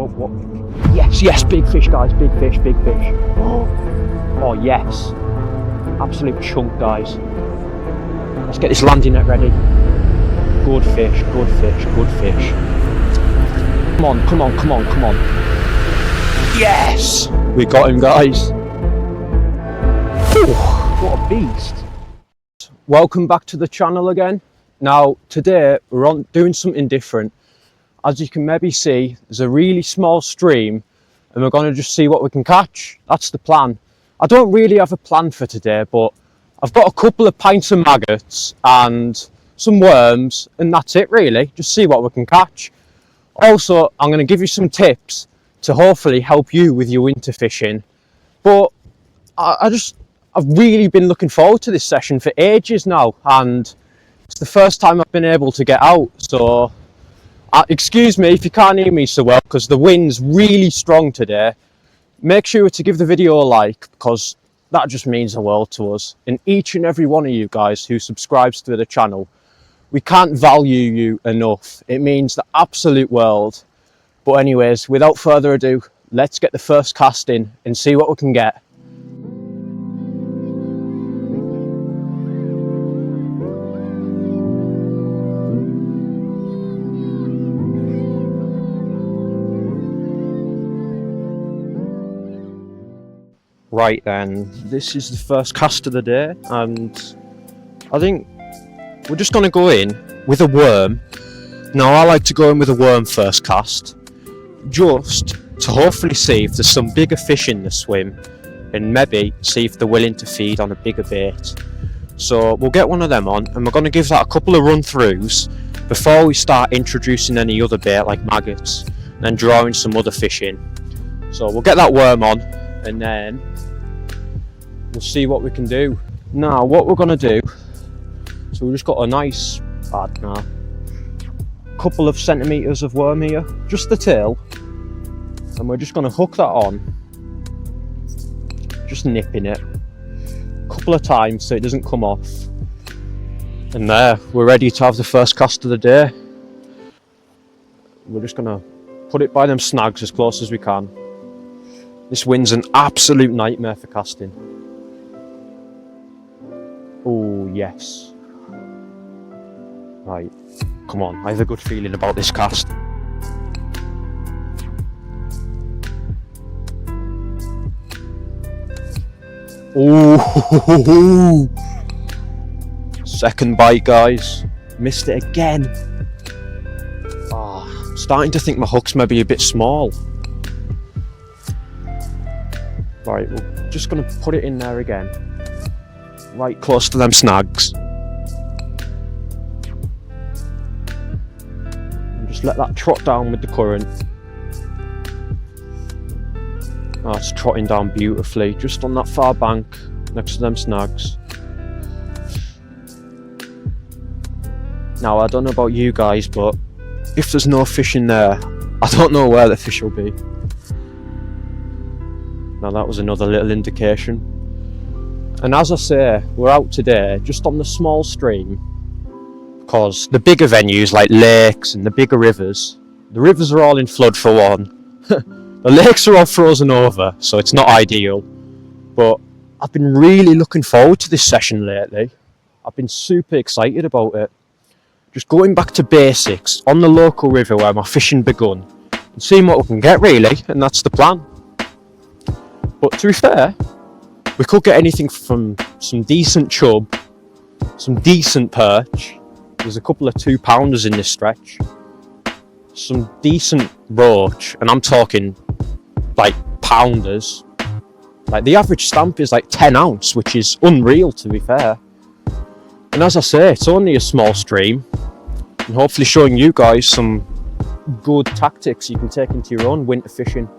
What? Yes, yes, big fish, guys, big fish, big fish. Oh, yes. Absolute chunk, guys. Let's get this landing net ready. Good fish, good fish, good fish. Come on, come on, come on, come on. Yes! We got him, guys. Ooh, what a beast. Welcome back to the channel again. Now, today we're doing something different. As you can maybe see, there's a really small stream and we're going to just see what we can catch. That's the plan. I don't really have a plan for today, but I've got a couple of pints of maggots and some worms, and that's it really. Just see what we can catch. Also, I'm going to give you some tips to hopefully help you with your winter fishing. But I've really been looking forward to this session for ages now, and it's the first time I've been able to get out. So excuse me if you can't hear me so well, because the wind's really strong today. Make sure to give the video a like, because that just means the world to us, and each and every one of you guys who subscribes to the channel. We can't value you enough. It means the absolute world. But anyways, without further ado, let's get the first cast in and see what we can get. Right then, this is the first cast of the day, and I think we're just going to go in with a worm. Now, I like to go in with a worm first cast, just to hopefully see if there's some bigger fish in the swim, and maybe see if they're willing to feed on a bigger bait. So we'll get one of them on, and we're going to give that a couple of run-throughs before we start introducing any other bait like maggots, and then drawing some other fish in. So we'll get that worm on, and then we'll see what we can do. Now, what we're going to do, so we've just got a nice, couple of centimetres of worm here, just the tail, and we're just going to hook that on, just nipping it a couple of times so it doesn't come off, and there, we're ready to have the first cast of the day. We're just going to put it by them snags as close as we can. This wind's an absolute nightmare for casting. Oh yes. Right, come on, I have a good feeling about this cast. Oh, second bite, guys. Missed it again. I'm starting to think my hook's maybe a bit small. Right, we're just going to put it in there again, right close to them snags, and just let that trot down with the current. Oh, it's trotting down beautifully, just on that far bank next to them snags. Now, I don't know about you guys, but if there's no fish in there, I don't know where the fish will be. Now, that was another little indication. And as I say, we're out today just on the small stream, because the bigger venues like lakes and the bigger rivers, the rivers are all in flood for one. The lakes are all frozen over, so it's not ideal. But I've been really looking forward to this session lately. I've been super excited about it. Just going back to basics on the local river where my fishing begun, and seeing what we can get really, and that's the plan. But to be fair, we could get anything from some decent chub, some decent perch. There's a couple of 2-pounders in this stretch. Some decent roach, and I'm talking like pounders. Like the average stamp is like 10 ounce, which is unreal to be fair. And as I say, it's only a small stream, and hopefully showing you guys some good tactics you can take into your own winter fishing.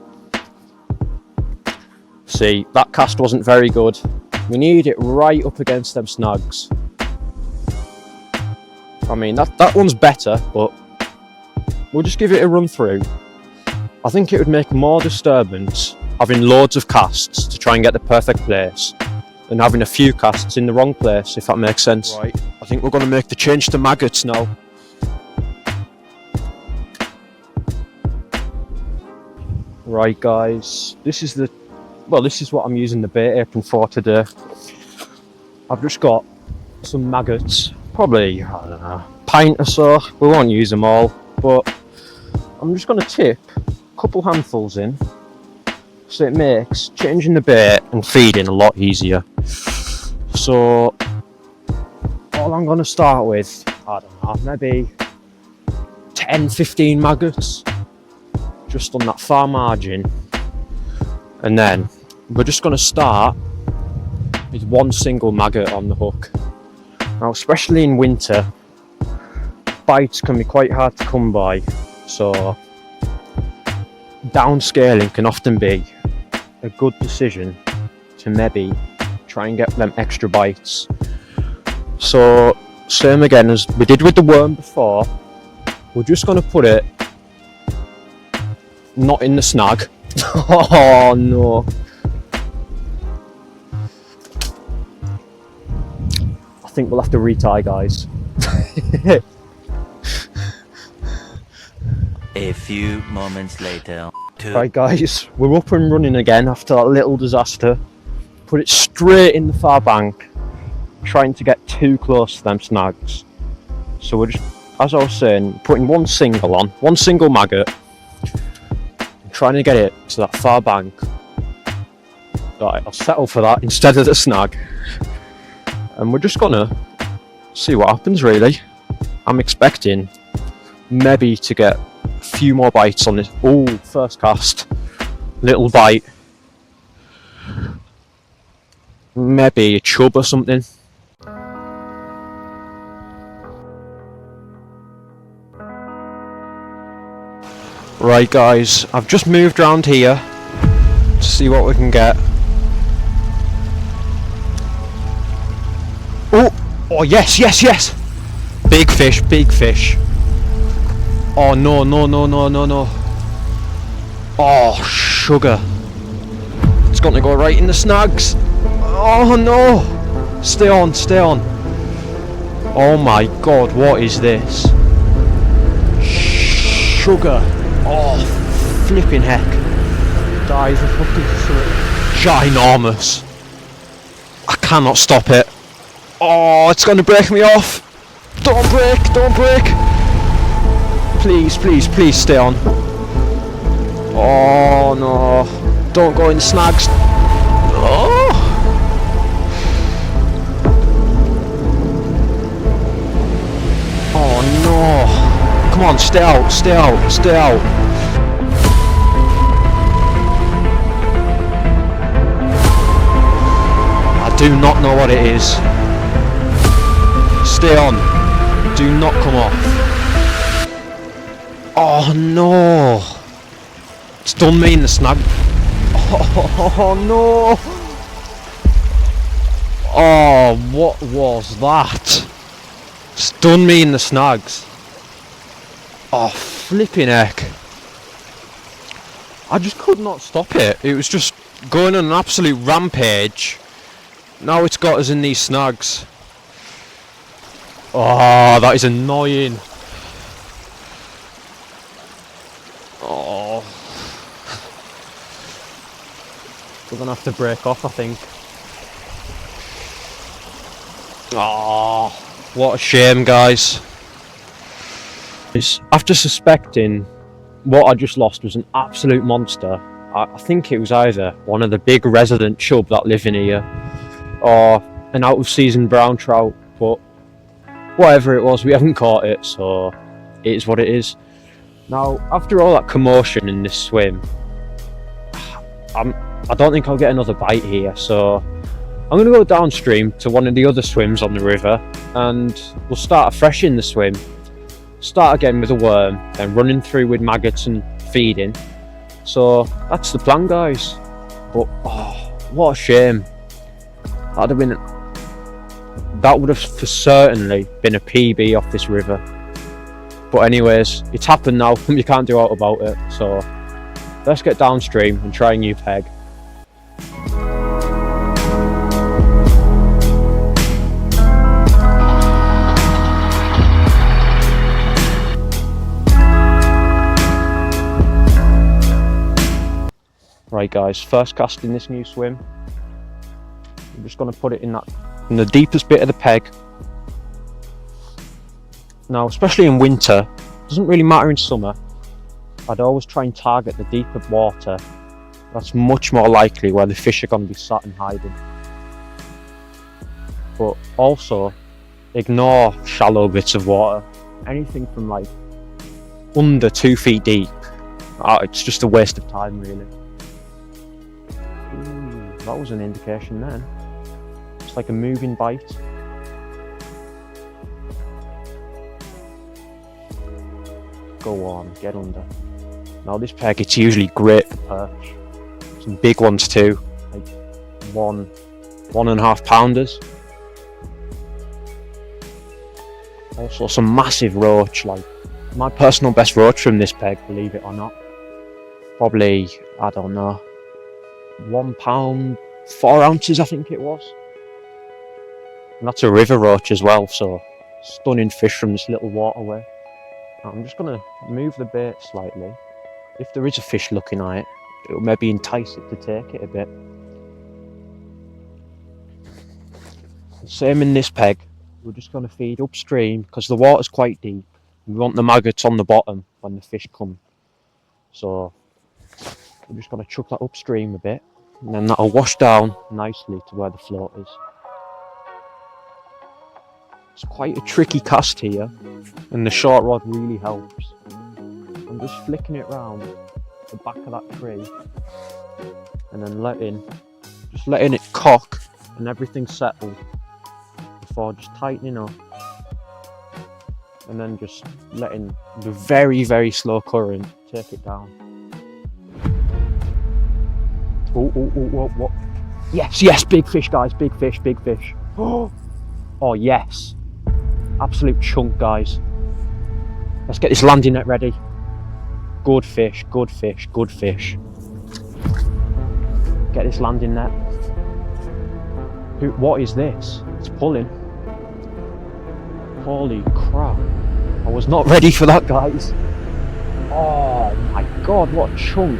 See, that cast wasn't very good. We need it right up against them snags. I mean, that one's better, but we'll just give it a run through. I think it would make more disturbance having loads of casts to try and get the perfect place than having a few casts in the wrong place, if that makes sense. Right, I think we're going to make the change to maggots now. Right guys, this is what I'm using the bait apron for today. I've just got some maggots, probably, I don't know, pint or so. We won't use them all, but I'm just going to tip a couple handfuls in, so it makes changing the bait and feeding a lot easier. So all I'm going to start with, I don't know, maybe 10-15 maggots, just on that far margin, and then we're just going to start with one single maggot on the hook. Now, especially in winter, bites can be quite hard to come by, so downscaling can often be a good decision to maybe try and get them extra bites. So same again as we did with the worm before, we're just going to put it not in the snag. Oh no. I think we'll have to retie, guys. A few moments later. Right guys, we're up and running again after that little disaster. Put it straight in the far bank, trying to get too close to them snags. So we're just, as I was saying, putting one single maggot, trying to get it to that far bank. Right, I'll settle for that instead of the snag. And we're just gonna see what happens really. I'm expecting maybe to get a few more bites on this. Oh, first cast. Little bite. Maybe a chub or something. Right guys, I've just moved around here to see what we can get. Oh yes, yes, yes! Big fish, big fish. Oh no, no, no, no, no, no. Oh, sugar. It's going to go right in the snags. Oh no! Stay on, stay on. Oh my god, what is this? Sugar. Oh, flipping heck. That is a fucking ginormous. I cannot stop it. Oh, it's going to break me off. Don't break, don't break. Please, please, please stay on. Oh no. Don't go in snags. Oh. Oh no. Come on, stay out, stay out, stay out. I do not know what it is. Stay on. Do not come off. Oh no. It's done me in the snag. Oh no. Oh, what was that? It's done me in the snags. Oh, flipping heck. I just could not stop it. It was just going on an absolute rampage. Now it's got us in these snags. Oh, that is annoying. Oh. We're gonna have to break off, I think. Oh, what a shame, guys. After suspecting what I just lost was an absolute monster, I think it was either one of the big resident chub that live in here or an out of season brown trout, but whatever it was, we haven't caught it, so it is what it is. Now, after all that commotion in this swim, I don't think I'll get another bite here, so I'm going to go downstream to one of the other swims on the river and we'll start afresh in the swim. Start again with a worm, then running through with maggots and feeding. So that's the plan, guys. But oh, what a shame. That would have for certainly been a PB off this river. But anyways, it's happened now and you can't do out about it. So let's get downstream and try a new peg. Right guys, first cast in this new swim. I'm just going to put it in the deepest bit of the peg. Now, especially in winter, it doesn't really matter in summer. I'd always try and target the deeper water. That's much more likely where the fish are going to be sat and hiding. But also, ignore shallow bits of water. Anything from like under 2 feet deep, it's just a waste of time really. Ooh, that was an indication then. It's like a moving bite. Go on, get under. Now this peg, it's usually great for perch. Some big ones too, like 1.5 pounders. Also some massive roach, like my personal best roach from this peg, believe it or not. Probably, I don't know, 1 pound, 4 ounces I think it was. And that's a river roach as well, so stunning fish from this little waterway. I'm just going to move the bait slightly. If there is a fish looking at it, it'll maybe entice it to take it a bit. Same in this peg. We're just going to feed upstream because the water's quite deep. We want the maggots on the bottom when the fish come. So we're just going to chuck that upstream a bit, and then that'll wash down nicely to where the float is. It's quite a tricky cast here, and the short rod really helps. I'm just flicking it round the back of that tree, and then just letting it cock and everything settle before just tightening up, and then just letting the very, very slow current take it down. Oh, yes, big fish guys, big fish. Oh yes, absolute chunk guys. Let's get this landing net ready. Good fish. Get this landing net. What is this? It's pulling. Holy crap. I was not ready for that, guys. Oh my god, what a chunk.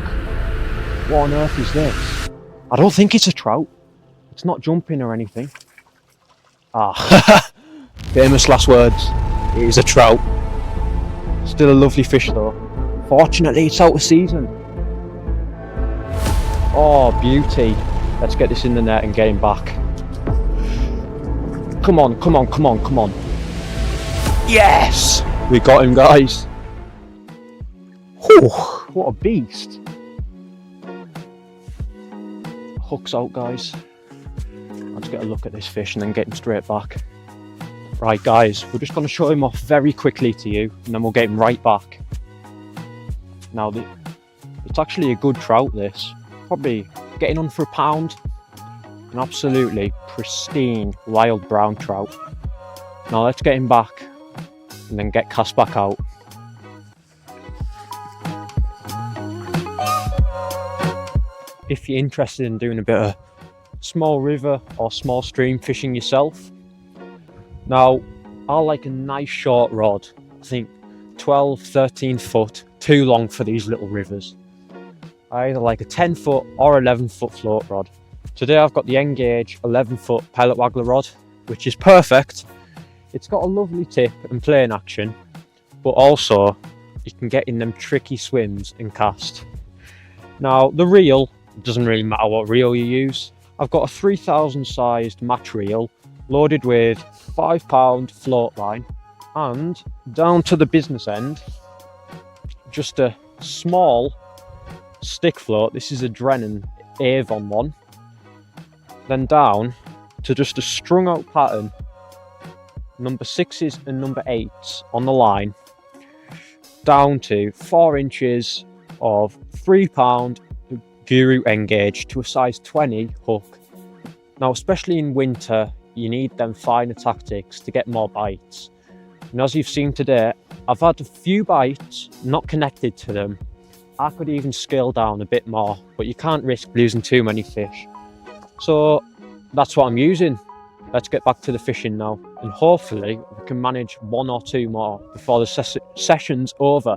What on earth is this? I don't think it's a trout. It's not jumping or anything. Famous last words. It is a trout. Still a lovely fish though. Fortunately, it's out of season. Oh, beauty. Let's get this in the net and get him back. Come on. Yes! We got him, guys. Whew, what a beast. Hook's out, guys. Let's get a look at this fish and then get him straight back. Right, guys, we're just going to show him off very quickly to you, and then we'll get him right back. Now, it's actually a good trout, this. Probably getting on for £1. An absolutely pristine wild brown trout. Now let's get him back and then get cast back out. If you're interested in doing a bit of small river or small stream fishing yourself, now I like a nice short rod. I think 12-13 foot, too long for these little rivers. I either like a 10 foot or 11 foot float rod. Today I've got the Engage 11 foot pellet waggler rod, which is perfect. It's got a lovely tip and playing action, but also you can get in them tricky swims and cast. Now the reel, it doesn't really matter what reel you use. I've got a 3000 sized match reel loaded with 5 pound float line, and down to the business end, just a small stick float. This is a Drennan Avon one. Then down to just a strung out pattern, number 6s and number 8s on the line, down to 4 inches of 3 pound Guru Engage to a size 20 hook. Now, especially in winter, you need them finer tactics to get more bites. And as you've seen today, I've had a few bites not connected to them. I could even scale down a bit more, but you can't risk losing too many fish. So that's what I'm using. Let's get back to the fishing now, and hopefully we can manage 1 or 2 more before the session's over.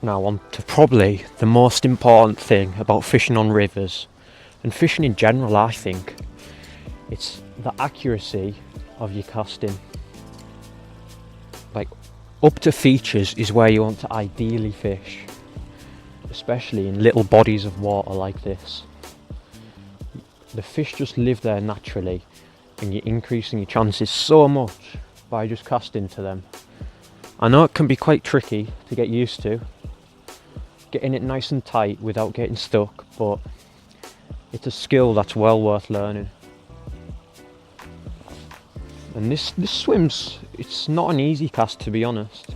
Now on to probably the most important thing about fishing on rivers, and fishing in general I think. It's the accuracy of your casting. Like, up to features is where you want to ideally fish, especially in little bodies of water like this. The fish just live there naturally, and you're increasing your chances so much by just casting to them. I know it can be quite tricky to get used to, getting it nice and tight without getting stuck, but it's a skill that's well worth learning. And this swim's, it's not an easy cast, to be honest.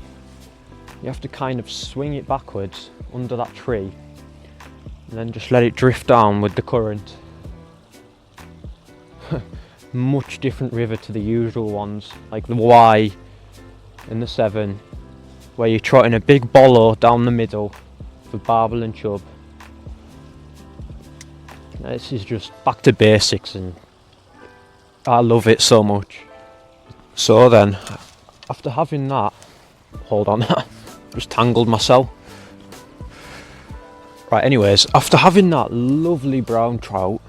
You have to kind of swing it backwards under that tree and then just let it drift down with the current. Much different river to the usual ones, like the Y and the Severn, where you're trotting a big bollo down the middle for barbel and chub. This is just back to basics, and I love it so much. So then, after having that, hold on, just tangled myself. Right, anyways, after having that lovely brown trout,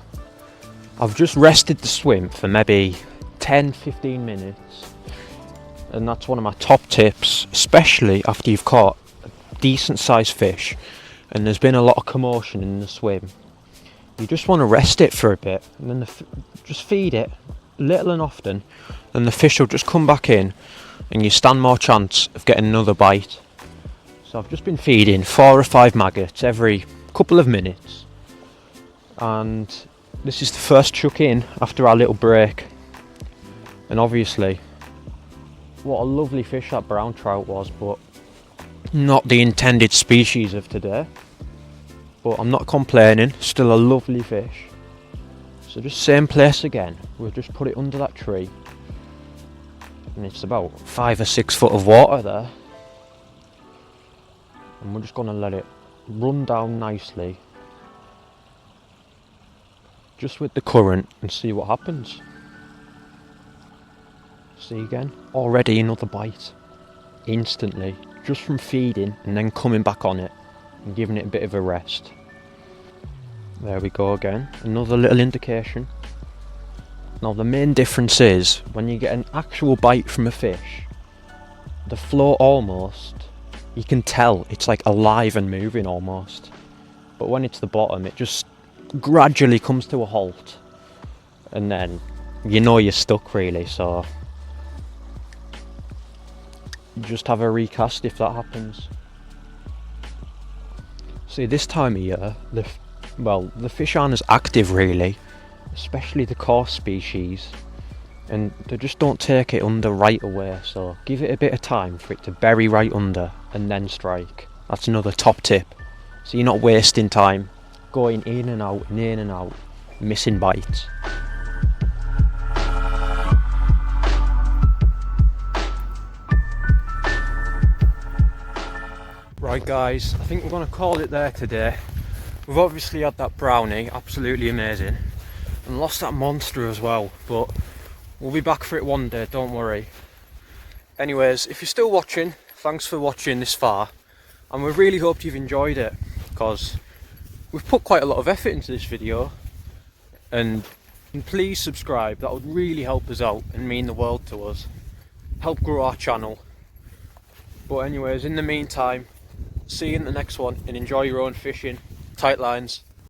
I've just rested the swim for maybe 10-15 minutes. And that's one of my top tips, especially after you've caught a decent sized fish and there's been a lot of commotion in the swim. You just want to rest it for a bit, and then just feed it little and often, and the fish will just come back in and you stand more chance of getting another bite. So I've just been feeding 4 or 5 maggots every couple of minutes, and this is the first chuck in after our little break. And obviously, what a lovely fish that brown trout was, but not the intended species of today. But I'm not complaining, still a lovely fish. So just same place again, we'll just put it under that tree, and it's about 5 or 6 foot of water there, and we're just going to let it run down nicely just with the current and see what happens. See again, already another bite instantly, just from feeding and then coming back on it and giving it a bit of a rest. There we go again, another little indication. Now the main difference is when you get an actual bite from a fish, the float almost, you can tell it's like alive and moving almost. But when it's the bottom, it just gradually comes to a halt, and then you know you're stuck really, so just have a recast if that happens. See, this time of year, the fish aren't as active really, especially the coarse species, and they just don't take it under right away, so give it a bit of time for it to bury right under and then strike. That's another top tip, so you're not wasting time going in and out and in and out, missing bites. Right guys, I think we're going to call it there today. We've obviously had that brownie, absolutely amazing, and lost that monster as well, but we'll be back for it one day, don't worry. Anyways, if you're still watching, thanks for watching this far, and we really hope you've enjoyed it, because we've put quite a lot of effort into this video, and please subscribe, that would really help us out and mean the world to us, help grow our channel. But anyways, in the meantime, see you in the next one, and enjoy your own fishing. Tight lines.